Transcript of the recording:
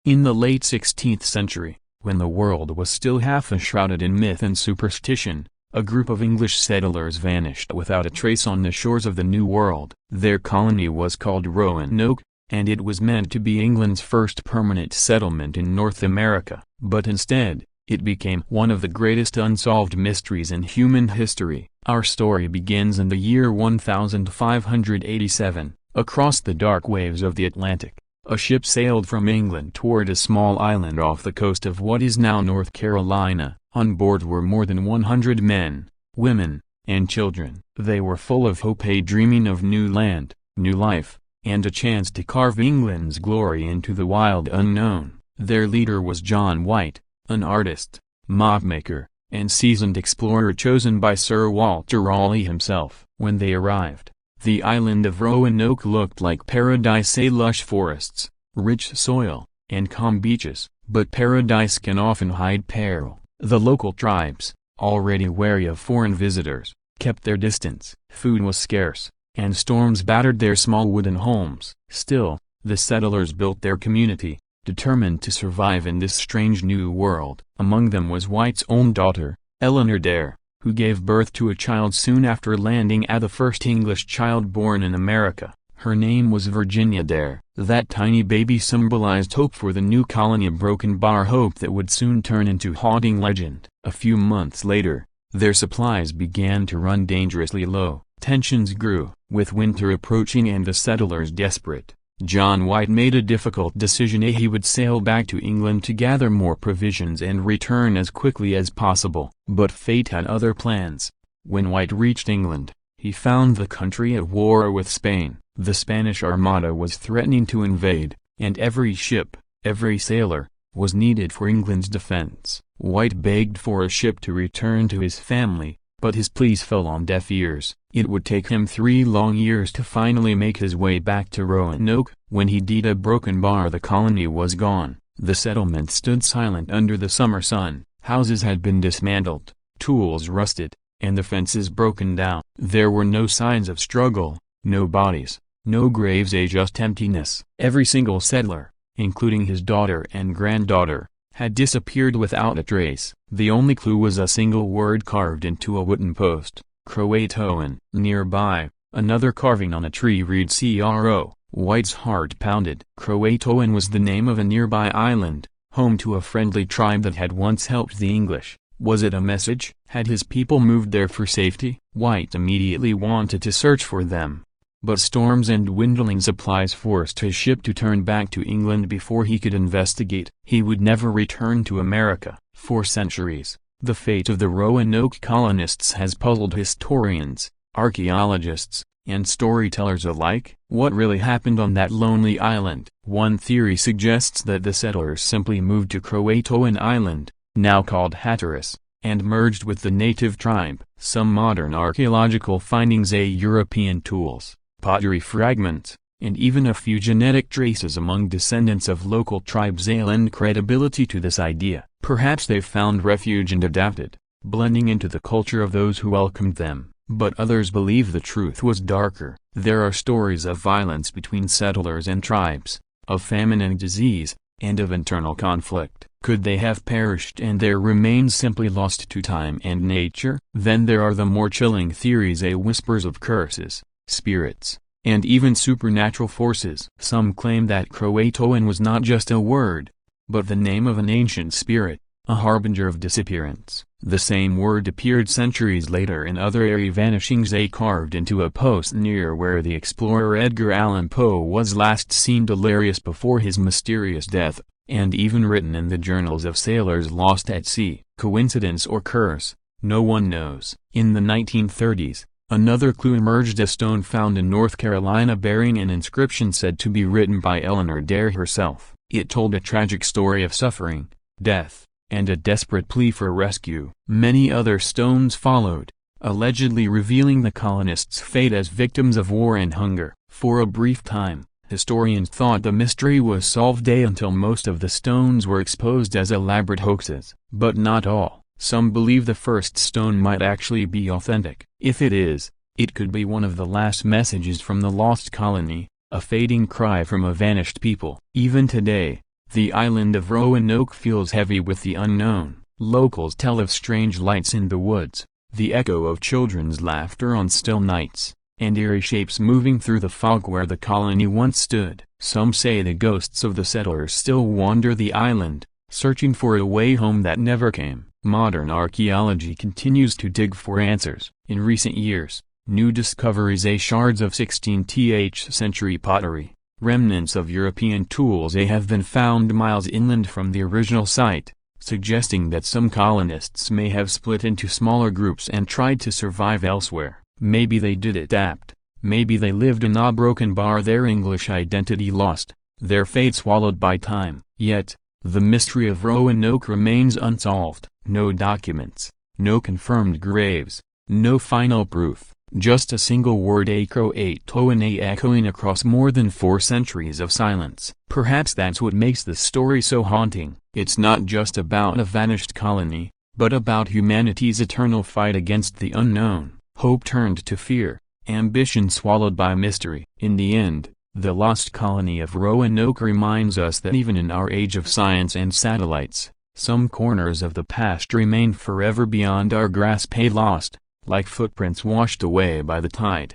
In the late 16th century, when the world was still half enshrouded in myth and superstition, a group of English settlers vanished without a trace on the shores of the New World. Their colony was called Roanoke, and it was meant to be England's first permanent settlement in North America. But instead, it became one of the greatest unsolved mysteries in human history. Our story begins in the year 1587. Across the dark waves of the Atlantic, a ship sailed from England toward a small island off the coast of what is now North Carolina. On board were more than 100 men, women, and children. They were full of hope, dreaming of new land, new life, and a chance to carve England's glory into the wild unknown. Their leader was John White, an artist, mapmaker, and seasoned explorer chosen by Sir Walter Raleigh himself. When they arrived, the island of Roanoke looked like paradise: lush forests, rich soil, and calm beaches. But paradise can often hide peril. The local tribes, already wary of foreign visitors, kept their distance. Food was scarce, and storms battered their small wooden homes. Still, the settlers built their community, determined to survive in this strange new world. Among them was White's own daughter, Eleanor Dare, who gave birth to a child soon after landing as the first English child born in America. Her name was Virginia Dare. That tiny baby symbolized hope for the new colony, a broken bar hope that would soon turn into haunting legend. A few months later, their supplies began to run dangerously low. Tensions grew. With winter approaching and the settlers desperate, John White made a difficult decision. He would sail back to England to gather more provisions and return as quickly as possible. But fate had other plans. When White reached England, he found the country at war with Spain. The Spanish Armada was threatening to invade, and every ship, every sailor, was needed for England's defense. White begged for a ship to return to his family, but his pleas fell on deaf ears. It would take him 3 long years to finally make his way back to Roanoke. When he did a broken bar, the colony was gone. The settlement stood silent under the summer sun. Houses had been dismantled, tools rusted, and the fences broken down. There were no signs of struggle, no bodies, no graves, just emptiness. Every single settler, including his daughter and granddaughter, had disappeared without a trace. The only clue was a single word carved into a wooden post: CROATOAN. Nearby, another carving on a tree read CRO. White's heart pounded. CROATOAN was the name of a nearby island, home to a friendly tribe that had once helped the English. Was it a message? Had his people moved there for safety? White immediately wanted to search for them. But storms and dwindling supplies forced his ship to turn back to England before he could investigate. He would never return to America. For centuries, the fate of the Roanoke colonists has puzzled historians, archaeologists, and storytellers alike. What really happened on that lonely island? One theory suggests that the settlers simply moved to CROATOAN Island, now called Hatteras, and merged with the native tribe. Some modern archaeological findings, European tools, pottery fragments, and even a few genetic traces among descendants of local tribes lend credibility to this idea. Perhaps they found refuge and adapted, blending into the culture of those who welcomed them. But others believe the truth was darker. There are stories of violence between settlers and tribes, of famine and disease, and of internal conflict. Could they have perished and their remains simply lost to time and nature? Then there are the more chilling theories, whispers of curses, spirits, and even supernatural forces. Some claim that CROATOAN was not just a word, but the name of an ancient spirit, a harbinger of disappearance. The same word appeared centuries later in other eerie vanishings, carved into a post near where the explorer Edgar Allan Poe was last seen delirious before his mysterious death, and even written in the journals of sailors lost at sea. Coincidence or curse? No one knows. In the 1930s, another clue emerged: a stone found in North Carolina bearing an inscription said to be written by Eleanor Dare herself. It told a tragic story of suffering, death, and a desperate plea for rescue. Many other stones followed, allegedly revealing the colonists' fate as victims of war and hunger. For a brief time, historians thought the mystery was solved until most of the stones were exposed as elaborate hoaxes. But not all. Some believe the first stone might actually be authentic. If it is, it could be one of the last messages from the lost colony, a fading cry from a vanished people. Even today, The island of Roanoke feels heavy with the unknown. Locals tell of strange lights in the woods, the echo of children's laughter on still nights, and eerie shapes moving through the fog where the colony once stood. Some say the ghosts of the settlers still wander the island, searching for a way home that never came. Modern archaeology continues to dig for answers. In recent years, new discoveries shards of 16th century pottery, remnants of European tools have been found miles inland from the original site, suggesting that some colonists may have split into smaller groups and tried to survive elsewhere. Maybe they did adapt, maybe they lived in a broken bar, their English identity lost, their fate swallowed by time. Yet, the mystery of Roanoke remains unsolved. No documents, no confirmed graves, no final proof, just a single word, CROATOAN, echoing across more than 4 centuries of silence. Perhaps that's what makes the story so haunting. It's not just about a vanished colony, but about humanity's eternal fight against the unknown, hope turned to fear, ambition swallowed by mystery. In the end, the lost colony of Roanoke reminds us that even in our age of science and satellites, some corners of the past remain forever beyond our grasp, lost, like footprints washed away by the tide.